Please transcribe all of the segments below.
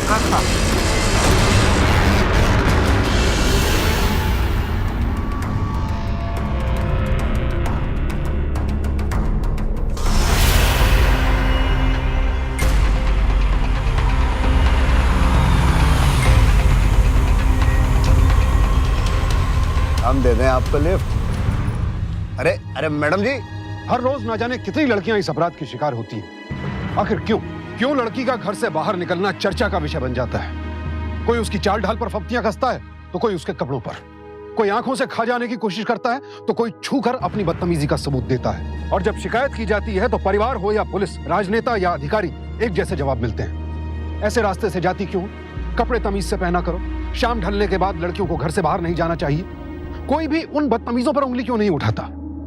हाँ। हम दे दें आपको लिफ्ट? अरे अरे मैडम जी, हर रोज ना जाने कितनी लड़कियां इस अपराध की शिकार होती हैं। आखिर क्यों लड़की का घर से बाहर निकलना चर्चा का विषय बन जाता है? कोई उसकी चाल ढाल पर फप्तियां कसता है तो कोई उसके कपड़ों पर, कोई आंखों से खा जाने की कोशिश करता है तो कोई छूकर अपनी बदतमीजी का सबूत देता है। और जब शिकायत की जाती है तो परिवार हो या पुलिस, राजनेता या अधिकारी, एक जैसे जवाब मिलते हैं। ऐसे रास्ते से जाती क्यों? कपड़े तमीज से पहना करो। शाम ढलने के बाद लड़कियों को घर से बाहर नहीं जाना चाहिए। कोई भी उन बदतमीजों पर उंगली क्यों नहीं उठाता?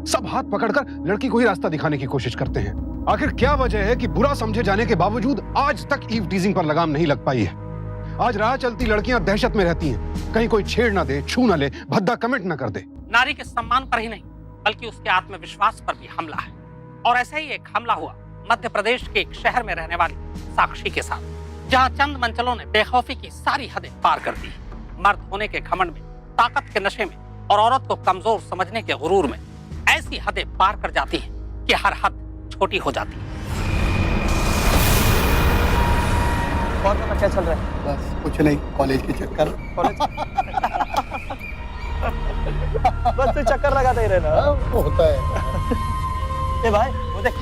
सब हाथ पकड़कर लड़की को ही रास्ता दिखाने की कोशिश करते हैं। आखिर क्या वजह है कि बुरा समझे जाने के बावजूद आज तक ईव टीजिंग पर लगाम नहीं लग पाई है? आज राह चलती लड़कियां दहशत में रहती हैं, कहीं कोई छेड़ ना दे, छू ना ले, भद्दा कमेंट ना कर दे। नारी के सम्मान पर ही नहीं बल्कि उसके आत्मविश्वास पर भी हमला है। और ऐसा ही एक हमला हुआ मध्य प्रदेश के एक शहर में रहने वाली साक्षी के साथ, जहां चंद मंचलों ने बेखौफी की सारी हदें पार कर दी। मर्द होने के घमंड में, ताकत के नशे में और औरत को कमजोर समझने के गुरूर में ऐसी हदें पार कर जाती हैं कि हर हद छोटी हो जाती है। और क्या चल रहा है? बस कुछ नहीं, कॉलेज के चक्कर। कॉलेज बस तू चक्कर लगाते ही रहना। वो होता है। ए भाई वो देख,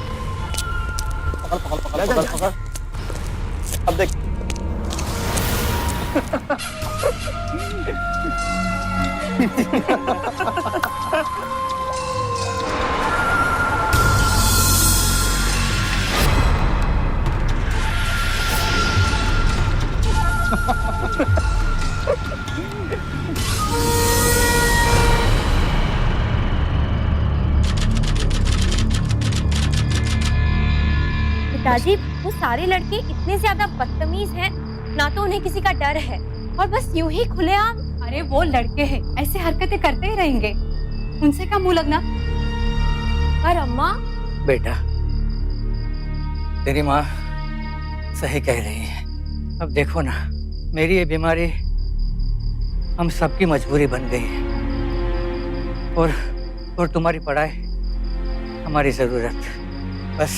पकड़। अब देख। पिताजी, वो सारे लड़के इतने ज्यादा बदतमीज हैं, ना तो उन्हें किसी का डर है और बस यूं ही खुलेआम। अरे वो लड़के हैं, ऐसे हरकतें करते ही रहेंगे, उनसे क्या मुंह लगना। पर अम्मा, बेटा, तेरी माँ सही कह रही है। अब देखो ना, मेरी ये बीमारी हम सबकी मजबूरी बन गई है, और तुम्हारी पढ़ाई हमारी जरूरत। बस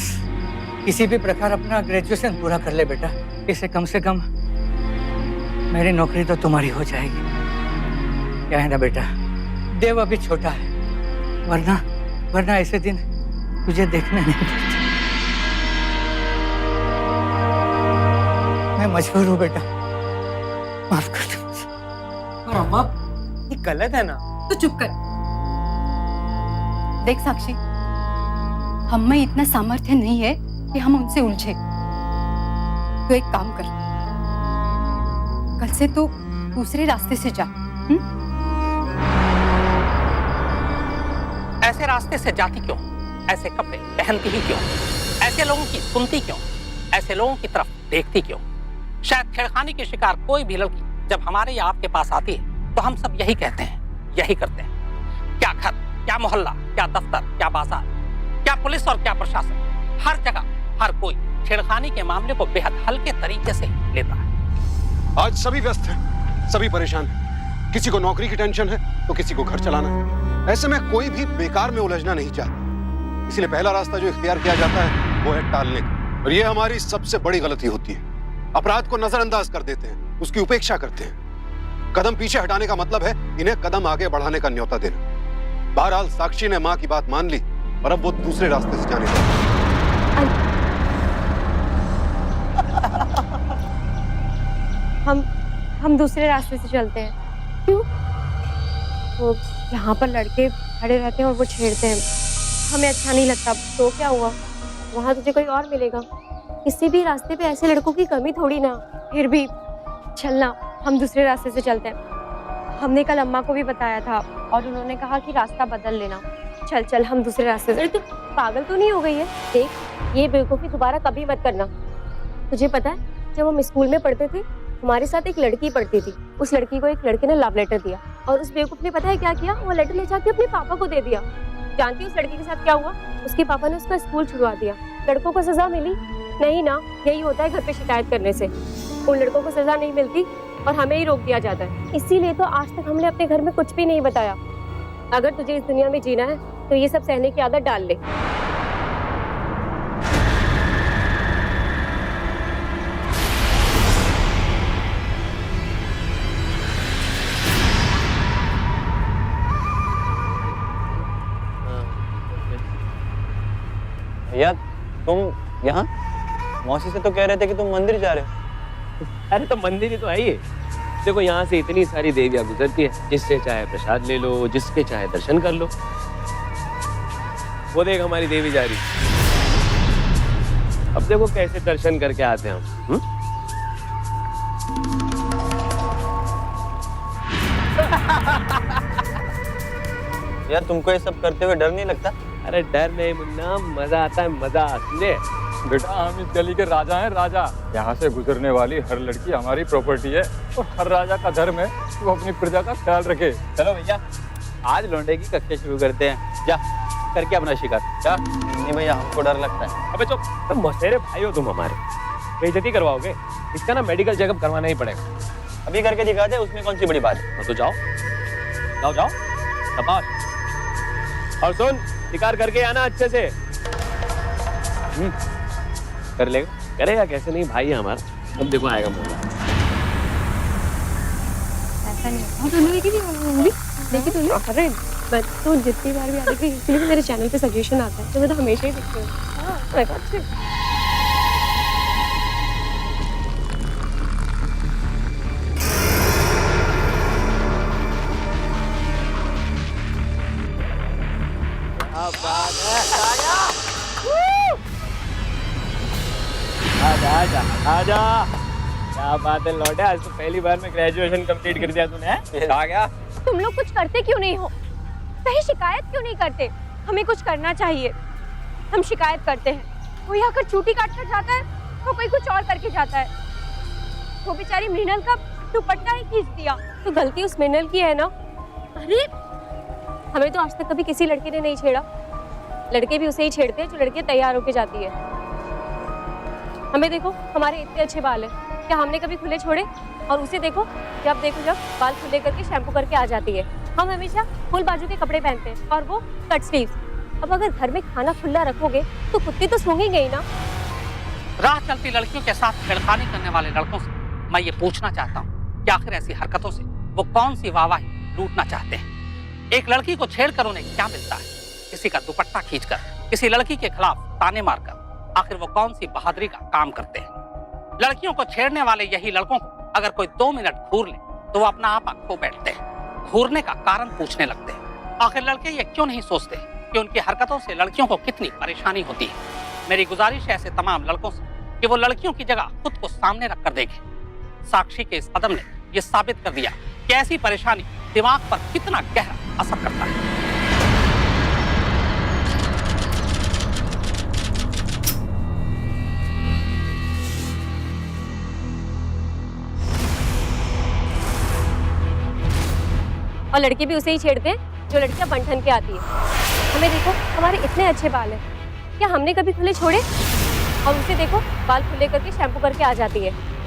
किसी भी प्रकार अपना ग्रेजुएशन पूरा कर ले बेटा, इससे कम से कम मेरी नौकरी तो तुम्हारी हो जाएगी। क्या है ना बेटा, देव अभी छोटा है, वरना ऐसे दिन तुझे देखने नहीं पड़ते। मैं मजबूर हूँ बेटा, माफ कर दो मुझे। पर अम्मा, ये गलत है ना? तो चुप कर। देख साक्षी, हम में इतना सामर्थ्य नहीं है कि हम उनसे उलझे। तो एक काम कर, कल से तो दूसरे रास्ते से जा। ऐसे रास्ते से जाती क्यों? ऐसे कपड़े पहनती ही क्यों? ऐसे लोगों की सुनती क्यों? ऐसे लोगों की तरफ देखती क्यों? शायद छेड़खानी की शिकार कोई भी लड़की जब हमारे या आपके पास आती है तो हम सब यही कहते हैं, यही करते हैं। क्या घर, क्या मोहल्ला, क्या दफ्तर, क्या बाजार, क्या पुलिस और क्या प्रशासन, हर जगह हर कोई छेड़खानी के मामले को बेहद हल्के तरीके से लेता है। आज सभी व्यस्त हैं, सभी परेशान हैं। किसी को नौकरी की टेंशन है तो किसी को घर चलाना है। ऐसे में कोई भी बेकार में उलझना नहीं चाहता। इसलिए पहला रास्ता जो इख्तियार किया जाता है वो है टालने का। और ये हमारी सबसे बड़ी गलती होती है। अपराध को नजरअंदाज कर देते हैं, उसकी उपेक्षा करते हैं। कदम पीछे हटाने का मतलब है इन्हें कदम आगे बढ़ाने का न्योता देना। बहरहाल साक्षी ने माँ की बात मान ली और अब वो दूसरे रास्ते से जाने लगी। हम दूसरे रास्ते से चलते हैं। क्यों? वो यहाँ पर लड़के खड़े रहते हैं और वो छेड़ते हैं, हमें अच्छा नहीं लगता। तो क्या हुआ, वहाँ तुझे कोई और मिलेगा। किसी भी रास्ते पे ऐसे लड़कों की कमी थोड़ी ना। फिर भी चलना, हम दूसरे रास्ते से चलते हैं। हमने कल अम्मा को भी बताया था और उन्होंने कहा कि रास्ता बदल लेना। चल हम दूसरे रास्ते से। तू पागल तो नहीं हो गई है? देख, ये बेवकूफ़ी दोबारा कभी मत करना। तुझे पता है, जब हम स्कूल में पढ़ते थे हमारे साथ एक लड़की पढ़ती थी। उस लड़की को एक लड़के ने लव लेटर दिया और उस बेवकूफ ने पता है क्या किया? वो लेटर ले जाके अपने पापा को दे दिया। जानती है उस लड़की के साथ क्या हुआ? उसके पापा ने उसका स्कूल छुड़वा दिया। लड़कों को सजा मिली नहीं ना, यही होता है घर पे शिकायत करने से। उन लड़कों को सजा नहीं मिलती और हमें ही रोक दिया जाता है। इसीलिए तो आज तक हमने अपने घर में कुछ भी नहीं बताया। अगर तुझे इस दुनिया में जीना है तो ये सब सहने की आदत डाल ले। भैया तुम यहाँ? मौसी से तो कह रहे थे कि तुम मंदिर जा रहे हो। अरे तो मंदिर ही तो है ये। देखो यहाँ से इतनी सारी देवियां गुजरती है, जिससे चाहे प्रसाद ले लो, जिसके चाहे दर्शन कर लो। वो देख हमारी देवी जा रही। अब देखो कैसे दर्शन करके आते हैं हम। यार तुमको ये सब करते हुए डर नहीं लगता? अरे डर नहीं मुन्ना, मजा आता है, मजा। समझे बेटा, हम इस गली के राजा हैं, राजा। यहाँ से गुजरने वाली हर लड़की हमारी प्रॉपर्टी है और हर राजा का धर्म है वो अपनी प्रजा का ख्याल रखे। चलो भैया, आज लौंडे की कक्षा शुरू करते हैं। जा करके अपना शिकार। जा। नहीं भैया, हमको डर लगता है। अबे चुप, तुम मौसेरे भाई हो तुम हमारे। बेइज्जती करवाओगे? इसका ना मेडिकल चेकअप करवाना ही पड़ेगा। अभी करके दिखा दे, उसमें कौन सी बड़ी बात है। तो जाओ जाओ जाओ, शाबाश। और सुन, शिकार करके आना अच्छे से। कर लेगा? करेगा कैसे नहीं, भाई है हमारा। अब देखो आएगा मौका। ऐसा नहीं होता। तूने देखी थी मूवी? देखी तूने? अरे मैं तो जितनी बार भी आ रही थी, इसलिए मेरे चैनल पे सजेशन आता है तो मैं तो हमेशा ही देखती हूँ। आजा आजा आजा। क्या बात है लौटे, आज तो पहली बार में ग्रेजुएशन कंप्लीट कर दिया तूने। आ गया। तुम लोग कुछ करते क्यों नहीं हो? कहीं शिकायत क्यों नहीं करते? हमें कुछ करना चाहिए। हम शिकायत करते हैं, कोई आकर चूटी काट कर जाता है तो कोई कुछ और करके जाता है। वो बेचारी मृणाल का दुपट्टा ही खींच दिया तो गलती उस मृणाल की है ना। अरे हमें तो आज तक कभी किसी लड़की ने नहीं छेड़ा। लड़के भी उसे ही छेड़ते हैं जो लड़की तैयार होके जाती है। हमें देखो, हमारे इतने अच्छे बाल हैं, क्या हमने कभी खुले छोड़े? और उसे देखो, जब बाल खुले करके शैम्पू करके आ जाती है। हम हमेशा फुल बाजू के कपड़े पहनते हैं और वो कट स्लीव्स। अब अगर घर में खाना खुला रखोगे तो कुत्ते तो सूंघेंगे ही ना। राह चलती लड़कियों के साथ छेड़खानी करने वाले लड़कों से मैं ये पूछना चाहता हूँ कि आखिर ऐसी हरकतों से वो कौन सी वाहवाही लूटना चाहते हैं? एक लड़की को छेड़कर उन्हें क्या मिलता है? किसी का दुपट्टा खींचकर, किसी लड़की के खिलाफ ताने मारकर आखिर वो कौन सी बहादुरी का काम करते हैं? लड़कियों को छेड़ने वाले यही लड़कों को अगर कोई 2 मिनट घूर ले तो वो अपना आप खो बैठते हैं। घूरने का कारण पूछने लगते हैं। आखिर लड़के ये क्यों नहीं सोचते कि उनकी हरकतों से लड़कियों को कितनी परेशानी होती है? मेरी गुजारिश है ऐसे तमाम लड़कों से कि वो लड़कियों की जगह खुद को सामने रखकर देखें। साक्षी के इस कदम ने यह साबित कर दिया कि ऐसी परेशानी दिमाग पर कितना गहरा असर करता है। और लड़के भी उसे ही छेड़ते हैं जो लड़कियां बन-ठन के आती है। हमें देखो, हमारे इतने अच्छे बाल हैं, क्या हमने कभी खुले छोड़े? और उसे देखो, बाल खुले करके शैम्पू करके आ जाती है।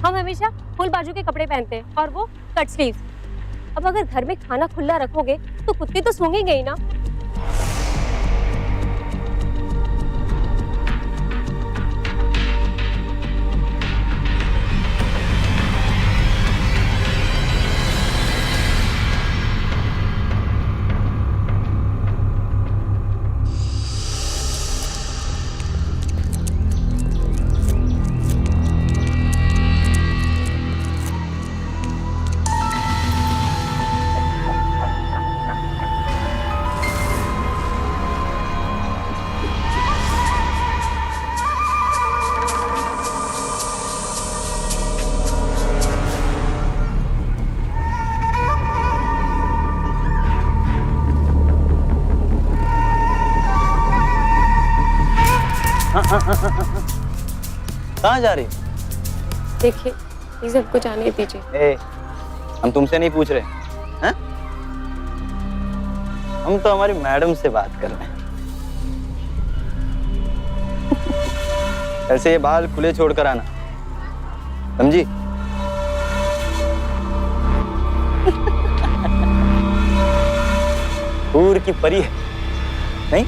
हम हमेशा फुल बाजू के कपड़े पहनते हैं और वो कट स्लीव्स। अब अगर घर में खाना खुला रखोगे तो कुत्ते तो सूंघेंगे ही ना। कहाँ जा रही? देखिए प्लीज हमको जाने दीजिए। ए, हम तुमसे नहीं पूछ रहे हैं? हम तो हमारी मैडम से बात कर रहे हैं। ऐसे ये बाल खुले छोड़कर आना, समझी? दूर की परी है नहीं?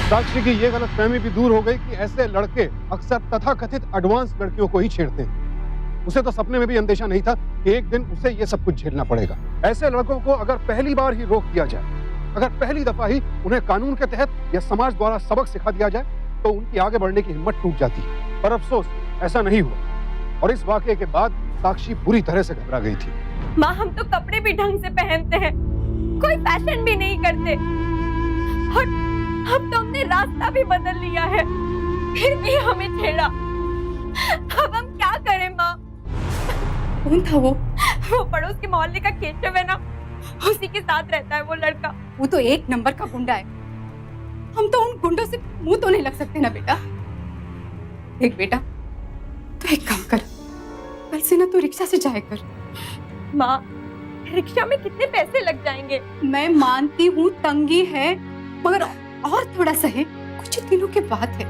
साक्षी की ये गलतफहमी भी दूर हो गई कि ऐसे लड़के अक्सर तथाकथित एडवांस लड़कियों को ही छेड़ते हैं। उसे तो सपने में भी अंदेशा नहीं था कि एक दिन उसे ये सब कुछ झेलना पड़ेगा। ऐसे लड़कों को अगर पहली बार ही रोक दिया जाए, अगर पहली दफा ही उन्हें कानून के तहत या समाज द्वारा सबक सिखा दिया जाए, तो उनकी आगे बढ़ने की हिम्मत टूट जाती है। पर अफसोस ऐसा नहीं हुआ और इस वाकये के बाद साक्षी बुरी तरह से घबरा गई थी। माँ हम तो कपड़े भी ढंग से पहनते हैं, कोई फैशन भी नहीं करते और अब तो हमने रास्ता भी बदल लिया है, फिर भी हमें छेड़ा। अब हम क्या करें माँ? कौन था वो? वो पड़ोस के मोहल्ले का केशव है ना, उसी के साथ रहता है वो लड़का। वो तो एक नंबर का गुंडा है। हम तो उन गुंडों से मुंह तो नहीं लग सकते ना बेटा। देख बेटा, तो एक काम कर, कल से ना तू रिक्शा से जाया कर। माँ रिक्शा में कितने पैसे लग जाएंगे? मैं मानती हूँ तंगी है, मगर और थोड़ा सही, कुछ दिनों के बाद है।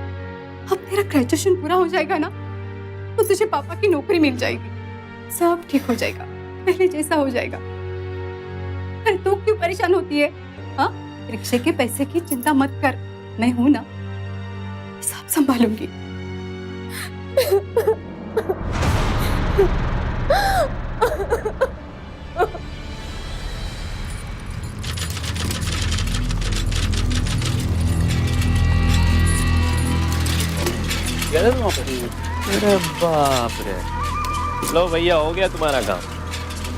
अब तेरा ग्रेजुएशन पूरा हो जाएगा ना, तो तुझे पापा की नौकरी मिल जाएगी, सब ठीक हो जाएगा, पहले जैसा हो जाएगा। अरे तू क्यों परेशान होती है? हाँ, रिक्शे के पैसे की चिंता मत कर, मैं हूं ना, सब संभालूंगी। अरे बाप रे, लो भैया हो गया तुम्हारा काम।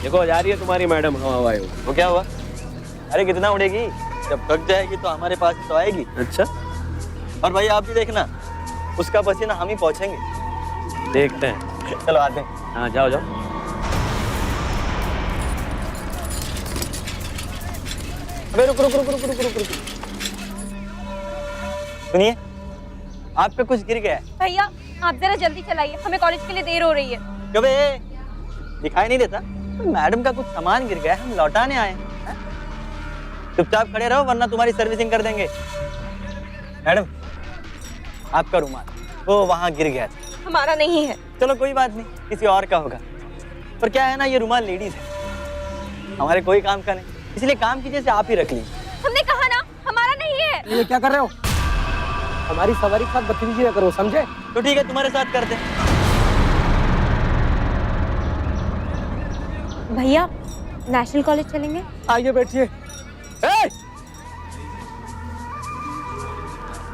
देखो जा रही है तुम्हारी मैडम हवा वायु। वो क्या हुआ? अरे कितना उड़ेगी, जब थक जाएगी तो हमारे पास ही तो आएगी। अच्छा, और भाई आप भी देखना, उसका पसीना हम ही पहुंचेंगे। देखते हैं। चलो आते हैं। हाँ जाओ जाओ। अबे रुक रुक रुक रुक रुक रुक रुक। सुनिए, आप पे कुछ गिर गया है। भैया आप जरा जल्दी चलाइए, हमें कॉलेज के लिए देर हो रही है। कबे दिखाई नहीं देता? मैडम का कुछ सामान गिर गया है, हम लौटाने आए हैं। चुपचाप खड़े रहो वरना तुम्हारी सर्विसिंग कर देंगे। मैडम आपका रुमाल वो वहां गिर गया था। हमारा नहीं है। चलो कोई बात नहीं, किसी और का होगा। पर क्या है ना, ये रुमाल लेडीज है, हमारे कोई काम का नहीं, इसलिए काम कीजिए से आप ही रख लीजिए। हमने कहा ना हमारा नहीं है। ये क्या कर रहे हो? हमारी सवारी के साथ बदतमीजी न करो, समझे? तो ठीक है, तुम्हारे साथ करते हैं। भैया नेशनल कॉलेज चलेंगे? आइए बैठिए।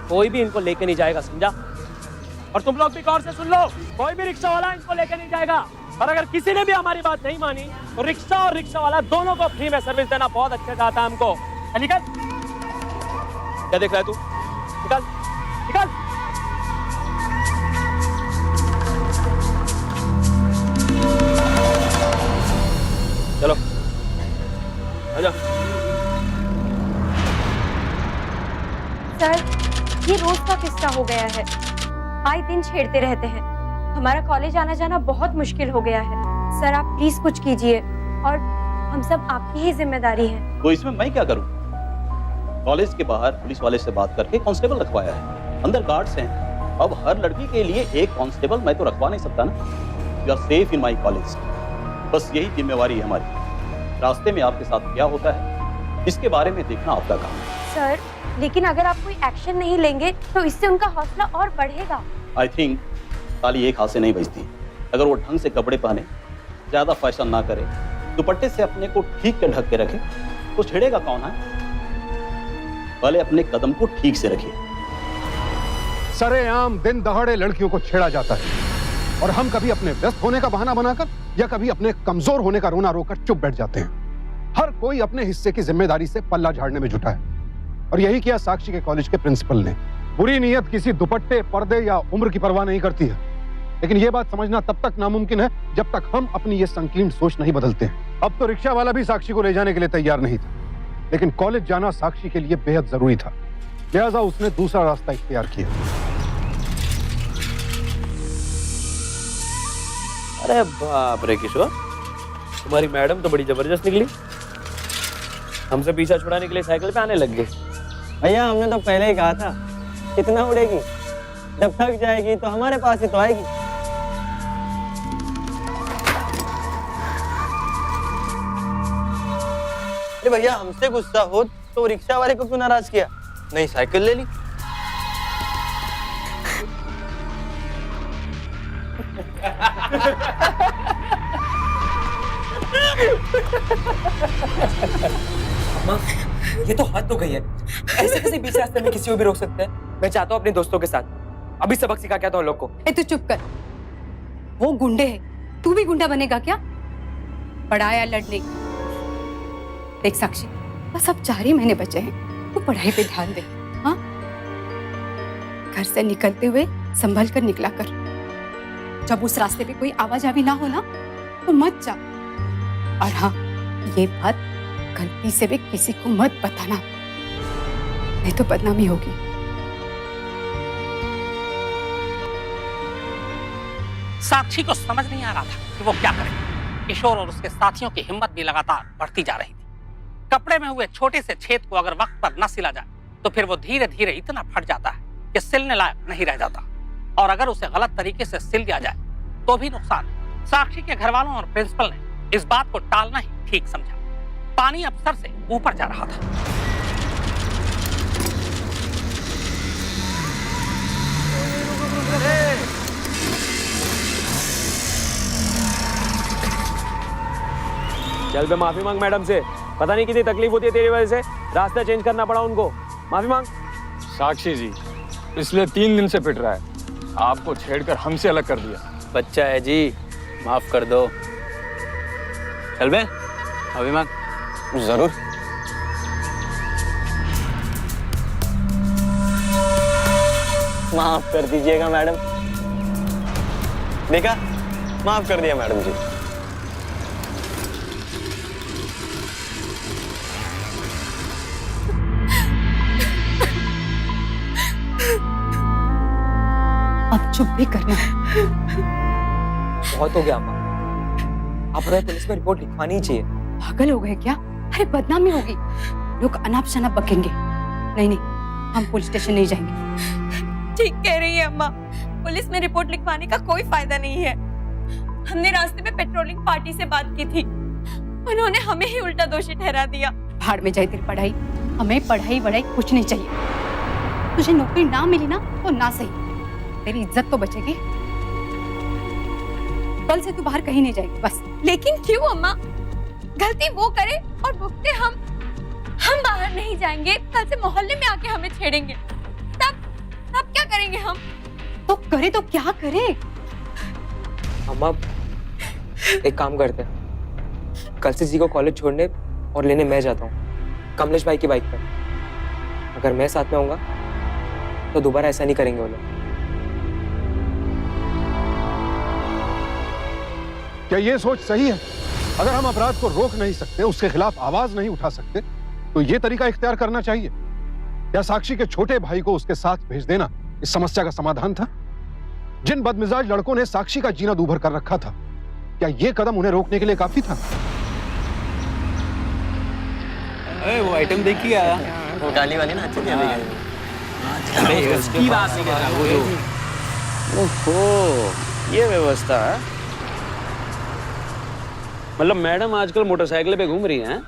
कोई भी इनको लेके नहीं जाएगा, समझा? और तुम लोग भी गौर से सुन लो, कोई भी रिक्शा वाला इनको लेके नहीं जाएगा। और अगर किसी ने भी हमारी बात नहीं मानी तो रिक्शा और रिक्शा वाला दोनों को फ्री में सर्विस देना बहुत अच्छे से आता है हमको। निकल। क्या देख रहा है तू? निकल निकल। चलो आजा। सर ये रोज का किस्सा हो गया है, आए दिन छेड़ते रहते हैं। हमारा कॉलेज आना जाना बहुत मुश्किल हो गया है। सर आप प्लीज कुछ कीजिए, और हम सब आपकी ही जिम्मेदारी है। तो इसमें मैं क्या करूं? कॉलेज के बाहर पुलिस वाले से बात करके कांस्टेबल रखवाया है, अंदर गार्ड्स हैं। अब हर लड़की के लिए एक कांस्टेबल मैं तो रखवा नहीं सकता ना। You are safe in my college, बस यही जिम्मेवारी है हमारी। रास्ते में आपके साथ क्या होता है इसके बारे में देखना आपका काम है। सर लेकिन अगर आप कोई एक्शन नहीं लेंगे तो इससे उनका हौसला और बढ़ेगा। आई थिंक ताली एक हाथ से नहीं बजती। अगर वो ढंग से कपड़े पहने, ज्यादा फैशन ना करे, दुपट्टे से अपने को ठीक के ढक के रखे, तो छेड़ेगा कौन है? पहले अपने कदम को ठीक से रखिए। सरेआम दिन दहाड़े लड़कियों को छेड़ा जाता है और हम कभी अपने व्यस्त होने का बहाना बनाकर या कभी अपने कमजोर होने का रोना रोकर चुप बैठ जाते हैं। हर कोई अपने हिस्से की जिम्मेदारी से पल्ला झाड़ने में जुटा है और यही किया साक्षी के कॉलेज के प्रिंसिपल ने। बुरी नीयत किसी दुपट्टे, पर्दे या उम्र की परवाह नहीं करती है, लेकिन यह बात समझना तब तक नामुमकिन है जब तक हम अपनी ये संकीर्ण सोच नहीं बदलते हैं। अब तो रिक्शा वाला भी साक्षी को ले जाने के लिए तैयार नहीं था, लेकिन कॉलेज जाना साक्षी के लिए बेहद जरूरी था। लिहाजा उसने दूसरा रास्ता इख्तियार किया। अरे बाप रे किशोर, तुम्हारी मैडम तो बड़ी जबरदस्त निकली। हमसे पीछा छुड़ाने के लिए साइकिल पे आने लग गए। भैया हमने तो पहले ही कहा था, कितना उड़ेगी, जब थक जाएगी तो हमारे पास ही तो आएगी। अरे भैया हमसे गुस्सा हो तो रिक्शा वाले को क्यों नाराज किया, नहीं साइकिल ले ली। ये तो हद हो गई है। ऐसे कैसे बीच रास्ते में किसी को भी रोक सकते हैं? मैं चाहता हूँ अपने दोस्तों के साथ अभी सबक सिखा के आता हूँ लोग को। ए तू चुप कर, वो गुंडे हैं, तू भी गुंडा बनेगा क्या? पढ़ाया लड़ने। देख साक्षी, बस अब 4 ही महीने बचे हैं, तू पढ़ाई पे ध्यान दे। हाँ, घर से निकलते हुए संभल कर निकला कर। जब उस रास्ते पे कोई आवाजावी ना हो ना तो मत जा। और हाँ, ये बात गलती से भी किसी को मत बताना, नहीं तो बदनामी होगी। साक्षी को समझ नहीं आ रहा था कि वो क्या करे। किशोर और उसके साथियों की हिम्मत भी लगातार बढ़ती जा रही थी। कपड़े में हुए छोटे से छेद को अगर वक्त पर न सिला जाए तो फिर वो धीरे धीरे इतना फट जाता है कि सिलने लायक नहीं रह जाता। और अगर उसे गलत तरीके से सिल दिया जाए तो भी नुकसान है। साक्षी के घर वालों और प्रिंसिपल ने इस बात को टालना ही ठीक समझा। पानी अब सर से ऊपर जा रहा था। चल बे, माफी मांग मैडम से। पता नहीं कितनी तकलीफ होती है तेरी वजह से, रास्ता चेंज करना पड़ा उनको। माफी मांग। साक्षी जी पिछले 3 दिन से पिट रहा है, आपको छेड़कर हमसे अलग कर दिया। बच्चा है जी, माफ कर दो। चल बे, अभी मांग। जरूर। माफ कर दीजिएगा मैडम। देखा, माफ कर दिया मैडम जी। अब चुप भी करना। बहुत हो गया अम्मा, आप पुलिस में रिपोर्ट लिखवानी ही चाहिए। पागल हो गए क्या? अरे बदनामी होगी, लोग अनाप शनाप बकेंगे। नहीं नहीं, हम पुलिस स्टेशन नहीं जाएंगे। ठीक कह रही है अम्मा, पुलिस में रिपोर्ट लिखवाने का कोई फायदा नहीं है। हमने रास्ते में पेट्रोलिंग पार्टी से बात की थी, उन्होंने हमें ही उल्टा दोषी ठहरा दिया। भाड़ में जाए तेरी पढ़ाई, हमें पढ़ाई वढ़ाई कुछ नहीं चाहिए। तुझे नौकरी ना मिली ना तो ना सही, तेरी इज्जत तो बचेगी। कल से तू बाहर कहीं नहीं जाएगी बस। लेकिन क्यों अम्मा? गलती वो करे और भुगते हम बाहर नहीं जाएंगे, कल से मोहल्ले में आके हमें छेड़ेंगे, तब क्या करेंगे हम? तो करे तो क्या करे? अम्मा एक काम करते हैं, कल से जी को कॉलेज छोड़ने और लेने मैं जाता हूँ, कमलेश भाई की बाइक पर। अगर मैं साथ में होऊंगा तो दोबारा ऐसा नहीं करेंगे वो लोग। क्या ये सोच सही है? अगर हम अपराध को रोक नहीं सकते, उसके खिलाफ आवाज नहीं उठा सकते, तो ये तरीका इख्तियार करना चाहिए। क्या साक्षी के छोटे भाई को उसके साथ भेज देना इस समस्या का समाधान था? जिन बदमिजाज लड़कों ने साक्षी का जीना दूभर कर रखा था, क्या ये कदम उन्हें रोकने के लिए काफी था? वो आइटम देखिए आया, वो काली वाली ना अच्छी थी। उसकी बात नहीं कर रहा वो जो। ओहो, ये व्यवस्था है। मतलब मैडम आजकल मोटरसाइकिल पे घूम रही हैं?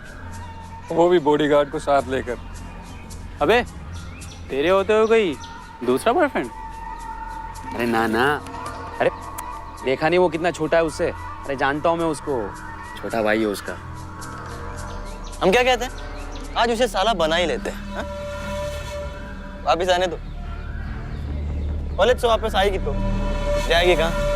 वो भी बॉडीगार्ड को साथ लेकर। अबे तेरे होते हो कोई दूसरा बॉयफ्रेंड? अरे ना ना, अरे देखा नहीं वो कितना छोटा है उससे? अरे जानता हूँ मैं उसको, छोटा भाई है उसका। हम क्या कहते हैं, आज उसे साला बना ही लेते हैं। हाँ? वापिस आने दो, कॉलेज से वापस आएगी तो जाएगी कहाँ?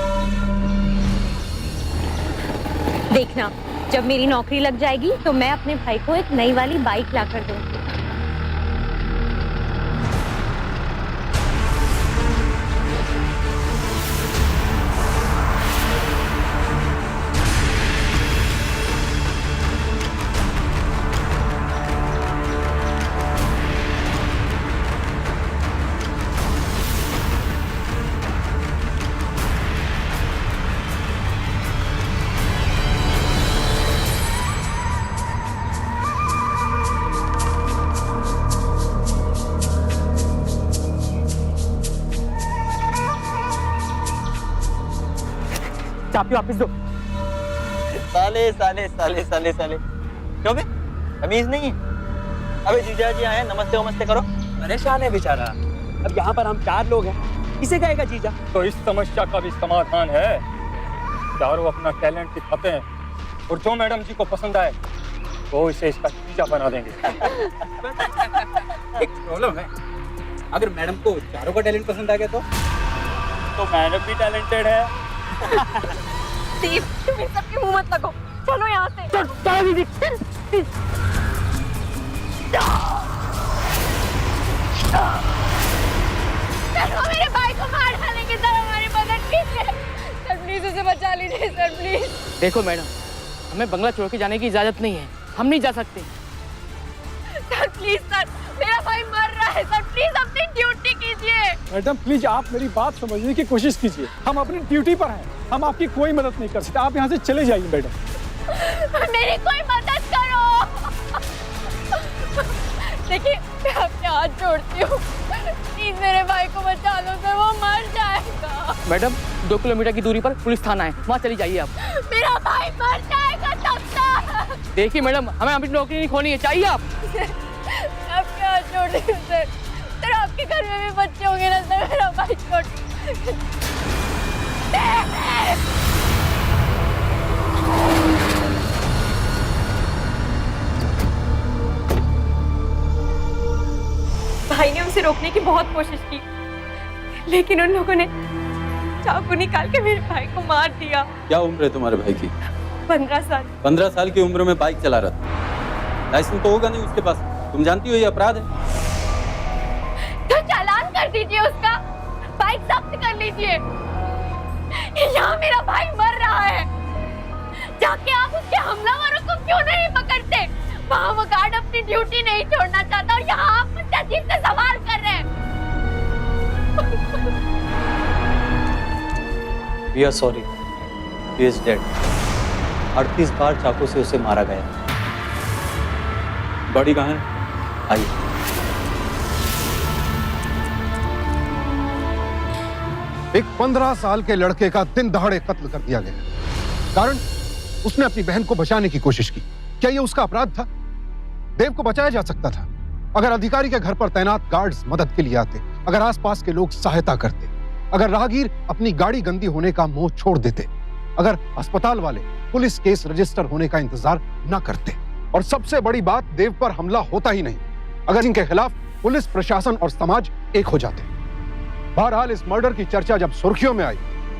देखना, जब मेरी नौकरी लग जाएगी तो मैं अपने भाई को एक नई वाली बाइक ला कर दूंगी। चाबी वापस दो। साले साले साले साले साले क्यों बे? तमीज नहीं है? अबे जीजा जी आए, नमस्ते वमस्ते करो। परेशान है बेचारा। अब यहाँ पर हम 4 लोग हैं, किसे कहेगा जीजा? तो इस समस्या का भी समाधान है। चारों अपना टैलेंट दिखाते हैं और जो मैडम जी को पसंद आए वो इसे इसका जीजा बना देंगे। एक प्रॉब्लम है, अगर मैडम को चारों का टैलेंट पसंद आ गया तो मैडम भी टैलेंटेड है। देव, तुम इन सबके मुंह मत लगो, चलो यहाँ से। चलो, मेरे भाई को मार डालेंगे सर, हमारी मदद कीजिए सर, प्लीज उसे बचा लीजिए सर, प्लीज। देखो मैडम, हमें बंगला छोड़ के जाने की इजाजत नहीं है, हम नहीं जा सकते। सर प्लीज सर, मेरा भाई मर रहा है सर, प्लीज अपनी ड्यूटी कीजिए। मैडम प्लीज आप मेरी बात समझने की कोशिश कीजिए, हम अपनी ड्यूटी पर हैं, हम आपकी कोई मदद नहीं कर सकते, आप यहाँ से चले जाइए मैडम। मेरी कोई मदद करो। देखिए, मैं अपने हाथ जोड़ती हूँ, प्लीज मेरे भाई को बचा लो सर, वो मर जाएगा। मैडम 2 किलोमीटर की दूरी पर पुलिस थाना है, वहाँ चली जाइए आप। मेरा भाई मर जाएगा तब तक। देखिए मैडम, हमें अपनी नौकरी नहीं खोनी है, चाहिए आप। आपके हाथ जोड़ रही हूँ सर, सर आपके घर में भी बच्चे होंगे ना सर, मेरा भाई छोड़। भाई ने उसे रोकने की बहुत कोशिश की, लेकिन उन लोगों ने चाकू निकाल के मेरे भाई को मार दिया। क्या उम्र है तुम्हारे भाई की? 15 साल। 15 साल की उम्र में बाइक चला रहा था, लाइसेंस तो होगा नहीं उसके पास, तुम जानती हो ये अपराध है। तो चालान कर दीजिए उसका, बाइक जब्त कर लीजिए। यहाँ मेरा भाई मर रहा है, जाके आप उसके हमलावरों को क्यों नहीं पकड़ते? वहाँ वो गार्ड अपनी ड्यूटी नहीं छोड़ना चाहता और यहाँ आप मुझसे अजीब से सवाल कर रहे हैं। We are sorry, he is dead. 38 बार चाकू से उसे मारा गया। बॉडी कहाँ है? आइए। एक 15 साल के लड़के का दिन दहाड़े कत्ल कर दिया गया, कारण उसने अपनी बहन को बचाने की कोशिश की। क्या यह उसका अपराध था? देव को बचाया जा सकता था अगर अधिकारी के घर पर तैनात गार्ड्स मदद के लिए आते, अगर आसपास के लोग सहायता करते, अगर राहगीर अपनी गाड़ी गंदी होने का मोह छोड़ देते, अगर अस्पताल वाले पुलिस केस रजिस्टर होने का इंतजार न करते, और सबसे बड़ी बात, देव पर हमला होता ही नहीं अगर इनके खिलाफ पुलिस प्रशासन और समाज एक हो जाते। बहरहाल इस मर्डर की चर्चा जब सुर्खियों में आई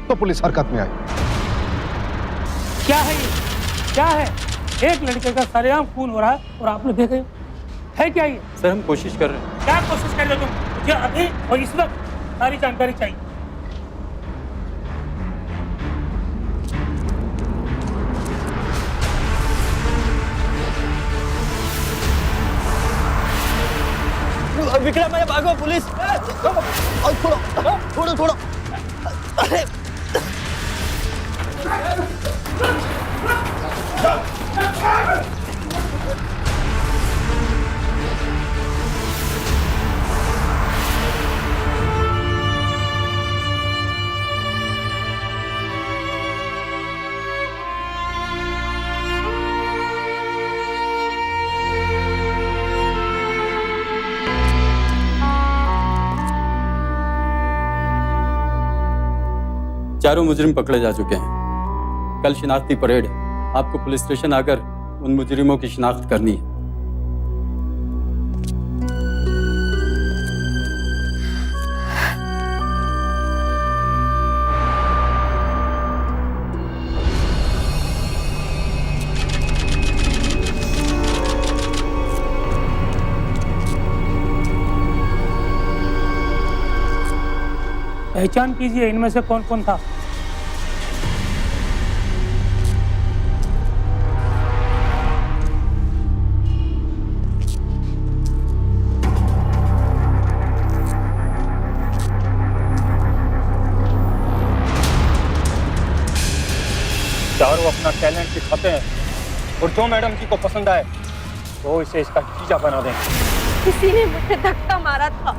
तो पुलिस हरकत में आई। क्या है ये? क्या है? एक लड़के का सरेआम खून हो रहा है और आपने देखा है क्या ये? सर हम कोशिश कर रहे हैं। क्या कोशिश कर रहे हो तुम? मुझे अभी और इस वक्त सारी जानकारी चाहिए। विक्रम अरे भागो, पुलिस! छोड़ो छोड़ो। अरे चारों मुजरिम पकड़े जा चुके हैं। कल शिनाख्ती परेड है, आपको पुलिस स्टेशन आकर उन मुजरिमों की शिनाख्त करनी है। पहचान कीजिए, इनमें से कौन कौन था? चारों अपना टैलेंट दिखाते हैं और जो मैडम जी को पसंद आए वो इसे इसका जीजा बना देंगे। किसी ने मुझे धक्का मारा था।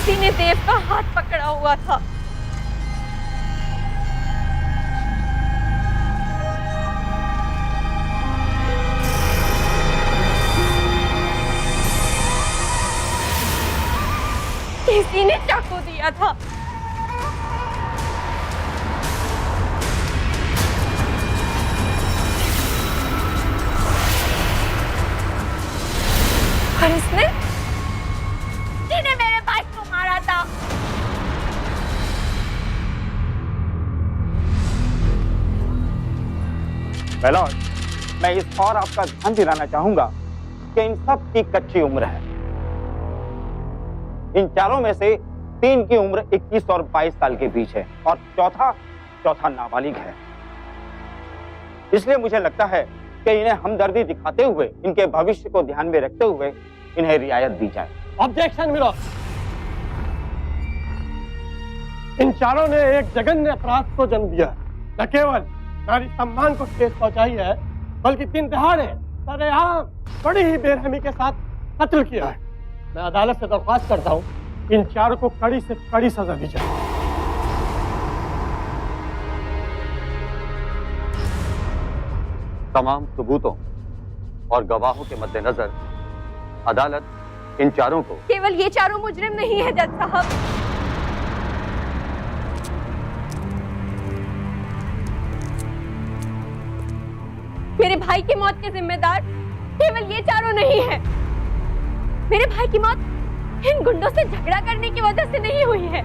किसी ने देव का हाथ पकड़ा हुआ था। किसी ने चाकू दिया था। और इसने मेरे भाई को मारा था। लॉर्ड, मैं इस और आपका ध्यान दिलाना चाहूंगा कि इन सब की कच्ची उम्र है। इन चारों में से 3 की उम्र 21 और 22 साल के बीच है और चौथा नाबालिग है। इसलिए मुझे लगता है कि इन्हें हमदर्दी दिखाते हुए, इनके भविष्य को ध्यान में रखते हुए इन्हें रियायत दी जाए। ऑब्जेक्शन मिलो। इन चारों ने एक जघन्य अपराध को जन्म दिया। न केवल नारी सम्मान को ठेस पहुंचाई है, बल्कि दिन दहाड़े सरेआम बड़ी ही बेरहमी के साथ कत्ल किया है। मैं अदालत से दरख्वास्त करता हूँ, इन चारों को कड़ी से कड़ी सजा दी जाए। तमाम सबूतों और गवाहों के मद्देनजर अदालत इन चारों को केवल ये चारों मुजरिम नहीं है जज साहब। मेरे भाई की मौत के जिम्मेदार केवल ये चारों नहीं है। मेरे भाई की मौत इन गुंडों से झगड़ा करने की वजह से नहीं हुई है,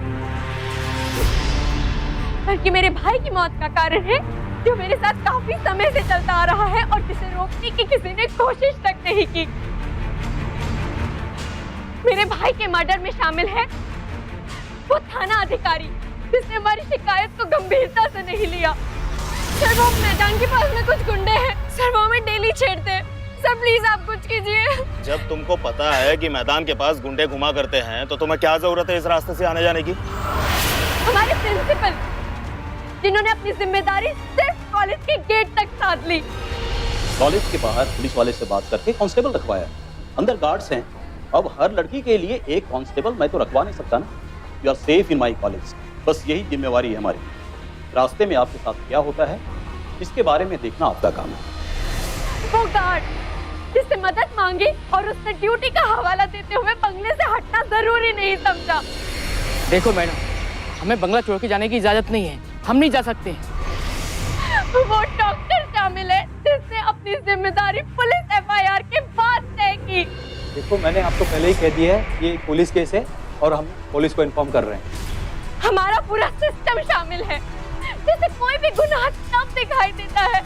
बल्कि मेरे भाई की मौत का कारण है जो मेरे साथ काफी समय से चलता आ रहा है और जिसे रोकने की किसी ने कोशिश तक नहीं की। मेरे भाई के मर्डर में शामिल है वो थाना अधिकारी जिसने हमारी शिकायत को गंभीरता से नहीं लिया। सर, वो मैदान के पास में कुछ गुंडे हैं सर, वो हमें डेली छेड़ते हैं। सर प्लीज आप कुछ कीजिए। जब तुमको पता है कि मैदान के पास गुंडे घुमा करते हैं तो तुम्हें क्या जरूरत है इस रास्ते से आने जाने की? हमारे प्रिंसिपल जिन्होंने अपनी जिम्मेदारी सिर्फ कॉलेज के गेट तक साध ली। कॉलेज के बाहर पुलिस वाले से बात करके कांस्टेबल रखवाया। अंदर गार्ड्स हैं। अब हर लड़की के लिए एक कांस्टेबल मैं तो रखवा नहीं सकता ना। You are safe in my college. बस यही जिम्मेवारी है हमारी। रास्ते में आपके साथ क्या होता है इसके बारे में देखना आपका काम है। वो गार्ड जिससे मदद मांगी और उसने ड्यूटी का हवाला देते हुए बंगले से हटना जरूरी नहीं समझा। देखो मैडम, हमें बंगला छोड़ के जाने की इजाजत नहीं है, हम नहीं जा सकते। वो डॉक्टर शामिल है जिसने अपनी जिम्मेदारी पुलिस एफआईआर के बाद तय की। देखो, मैंने आपको पहले ही कह दिया है ये पुलिस केस है और हम पुलिस को इन्फॉर्म कर रहे हैं। हमारा पूरा सिस्टम शामिल है जिसे कोई भी गुनाह तब दिखाई देता है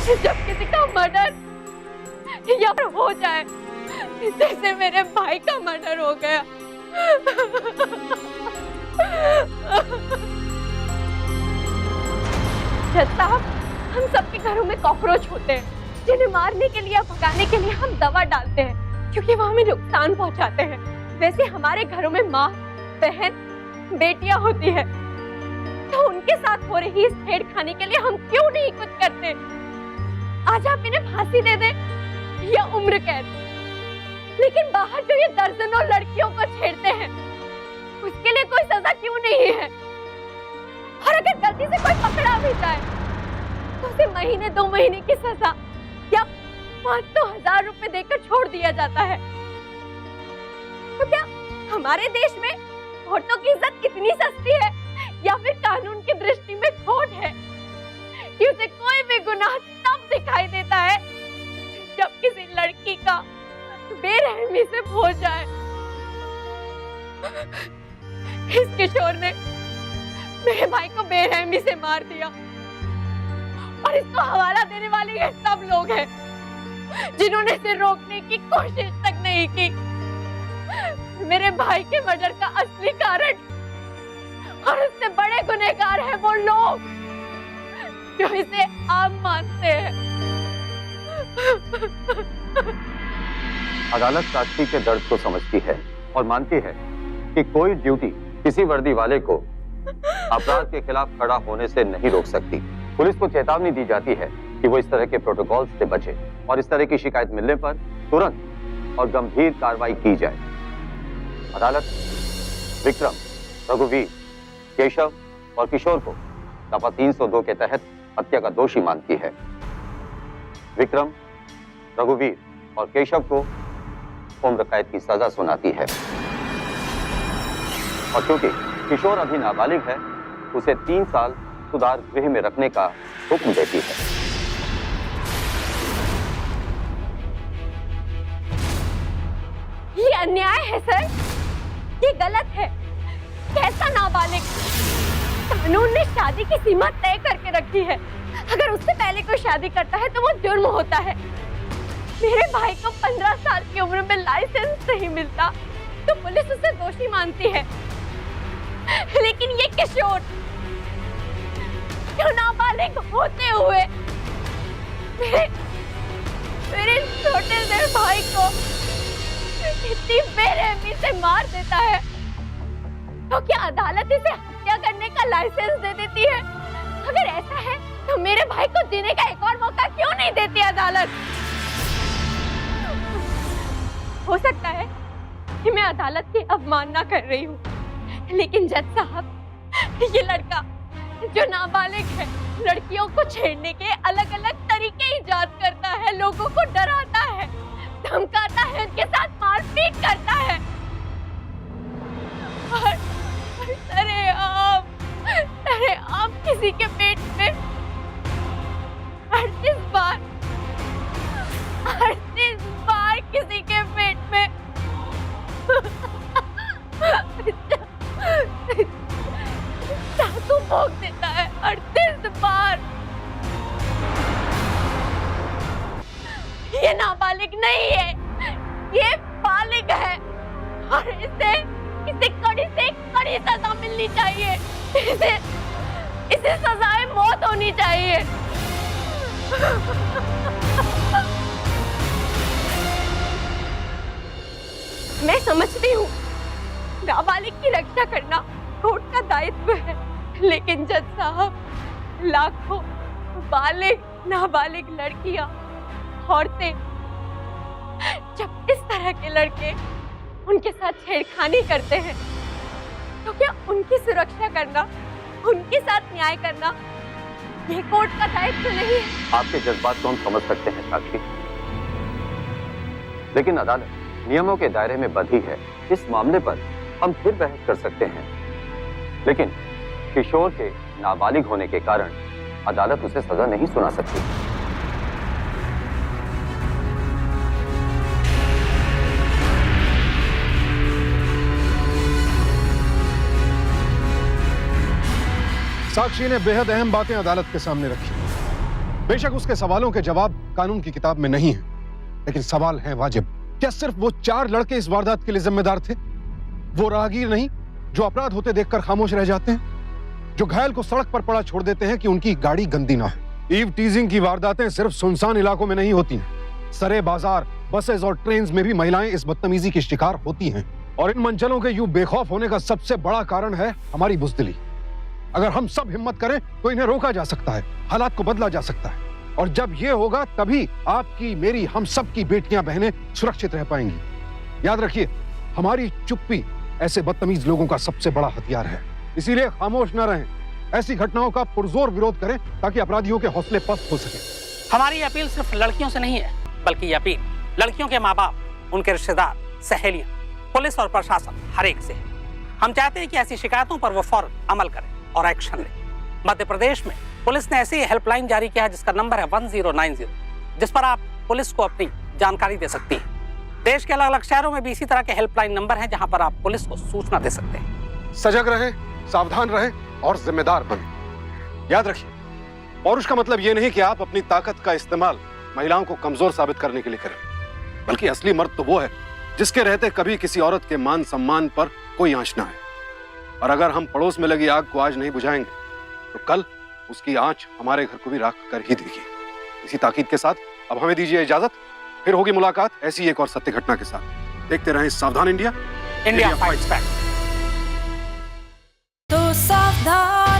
जब किसी का मर्डर या फिर हो जाए, जैसे मेरे भाई का मर्डर हो गया। जज साहब, हम सबके घरों में कॉकरोच होते हैं जिन्हें मारने के लिए या भगाने के लिए हम दवा डालते हैं क्योंकि वो हमें नुकसान पहुंचाते हैं। वैसे हमारे घरों में माँ, बहन, बेटियां होती है, तो उनके साथ हो रही इस छेड़खानी के लिए हम क्यों नहीं कुछ करते? आज आप इन्हें फांसी दे दे या उम्र कैद, लेकिन बाहर जो ये दर्जनों लड़कियों को छेड़ते हैं उसके लिए कोई सजा क्यों नहीं है? और अगर गलती से कोई पकड़ा भी जाए तो उसे महीने 2 महीने की सजा या 500,000 रुपए देकर छोड़ दिया जाता है। तो क्या हमारे देश में औरतों की इज्जत इतनी सस्ती है या फिर कानून की दृष्टि में खोट है कि उसे कोई भी गुनाह तब दिखाई देता है जब किसी लड़की का बेरहमी से हो जाए? इस किशोर ने मेरे भाई को बेरहमी से मार दिया और इसको हवाला देने वाले ये सब लोग हैं जिन्होंने इसे रोकने की कोशिश तक नहीं की। मेरे भाई के मर्डर का असली कारण और उससे बड़े गुनहगार हैं वो लोग जो इसे आम मानते हैं। अदालत साक्षी के दर्द को समझती है और मानती है कि कोई ड्यूटी किसी वर्दी वाले को अपराध के खिलाफ खड़ा होने से नहीं रोक सकती। पुलिस को चेतावनी दी जाती है कि वो इस तरह के प्रोटोकॉल से बचे और इस तरह की शिकायत मिलने पर तुरंत और गंभीर कार्रवाई की जाए। अदालत विक्रम, रघुवीर, केशव और किशोर को दफा 302 के तहत हत्या का दोषी मानती है। विक्रम, रघुवीर और केशव को उम्र कैद की सजा सुनाती है और क्योंकि किशोर अभी नाबालिग है, उसे 3 साल सुधार गृह में रखने का हुक्म देती है। ये अन्याय है सर, ये गलत है। कैसा नाबालिग? कानून ने शादी की सीमा तय करके रखी है। अगर उससे पहले कोई शादी करता है तो वो जुर्म होता है। मेरे भाई को 15 साल की उम्र में लाइसेंस नहीं मिलता तो पुलिस उसे दोषी मानती है, लेकिन ये किशोर जो नाबालिग होते हुए मेरे छोटे से भाई को इतनी बेरहमी से मार देता है, तो क्या अदालत इसे हत्या करने का लाइसेंस दे देती है? अगर ऐसा है तो मेरे भाई को जीने का एक और मौका क्यों नहीं देती अदालत? हो सकता है कि मैं अदालत की अवमानना कर रही हूँ, लेकिन जज साहब, ये लड़का जो नाबालिग है, लड़कियों को छेड़ने के अलग अलग तरीके इजाद करता है, लोगों को डराता है, धमकाता है, उनके साथ मारपीट करता है और सरेआम किसी के पेट में 38 बार किसी के पेट में चाकू भोंक देता है 38 बार। ये नाबालिग नहीं है, ये बालिग है और इसे कड़ी से कड़ी सजा मिलनी चाहिए। इसे सजाए मौत होनी चाहिए। मैं समझती हूँ नाबालिग की रक्षा करना कोर्ट का दायित्व है, लेकिन जज साहब, लाखों बालिग नाबालिग लड़कियां, औरतें जब इस तरह के लड़के उनके साथ छेड़खानी करते हैं तो क्या उनकी सुरक्षा करना, उनके साथ न्याय करना ये कोर्ट का दायित्व नहीं है? आपके जज्बात को हम समझ सकते हैं साक्षी, लेकिन अदालत नियमों के दायरे में बंधी है। इस मामले पर हम फिर बहस कर सकते हैं, लेकिन किशोर के नाबालिग होने के कारण अदालत उसे सजा नहीं सुना सकती। साक्षी ने बेहद अहम बातें अदालत के सामने रखी। बेशक उसके सवालों के जवाब कानून की किताब में नहीं है, लेकिन सवाल है वाजिब। क्या सिर्फ वो 4 लड़के इस वारदात के लिए जिम्मेदार थे? वो राहगीर नहीं जो अपराध होते देखकर खामोश रह जाते हैं, जो घायल को सड़क पर पड़ा छोड़ देते हैं कि उनकी गाड़ी गंदी ना हो। ईव टीजिंग की वारदातें सिर्फ सुनसान इलाकों में नहीं होती हैं। सरे बाजार, बसेस और ट्रेन में भी महिलाएं इस बदतमीजी की शिकार होती हैं। और इन मंचलों के यूं बेखौफ होने का सबसे बड़ा कारण है हमारी बुज़दिली। अगर हम सब हिम्मत करें तो इन्हें रोका जा सकता है, हालात को बदला जा सकता है, और जब ये होगा तभी आपकी, मेरी, हम सब की बेटियां बहनें सुरक्षित रह पाएंगी। याद रखिए, हमारी चुप्पी ऐसे बदतमीज लोगों का सबसे बड़ा हथियार है। इसीलिए खामोश न रहें, ऐसी घटनाओं का पुरजोर विरोध करें ताकि अपराधियों के हौसले पस्त हो सके। हमारी अपील सिर्फ लड़कियों से नहीं है, बल्कि ये अपील लड़कियों के माँ बाप, उनके रिश्तेदार, सहेलियां, पुलिस और प्रशासन, हर एक से है। हम चाहते हैं कि ऐसी शिकायतों पर वो फौरन अमल करें और एक्शन लें। मध्य प्रदेश में पुलिस ने ऐसी हेल्पलाइन जारी किया है जिसका नंबर है 1090, जिस पर आप पुलिस को अपनी जानकारी दे सकती हैं। देश के अलग अलग शहरों में भी इसी तरह के हेल्पलाइन नंबर हैं जहां पर आप पुलिस को सूचना दे सकते हैं। सजग रहें, सावधान रहें और जिम्मेदार बनें। याद रखिए, पौरुष का मतलब ये नहीं कि आप अपनी ताकत का इस्तेमाल महिलाओं को कमजोर साबित करने के लिए करें, बल्कि असली मर्द तो वो है जिसके रहते कभी किसी औरत के मान सम्मान पर कोई आंच ना आए। और अगर हम पड़ोस में लगी आग को आज नहीं बुझाएंगे तो कल उसकी आंच हमारे घर को भी राख कर ही देगी। इसी ताकीद के साथ अब हमें दीजिए इजाजत, फिर होगी मुलाकात ऐसी एक और सत्य घटना के साथ। देखते रहें सावधान इंडिया, इंडिया फाइट्स बैक। तो सावधान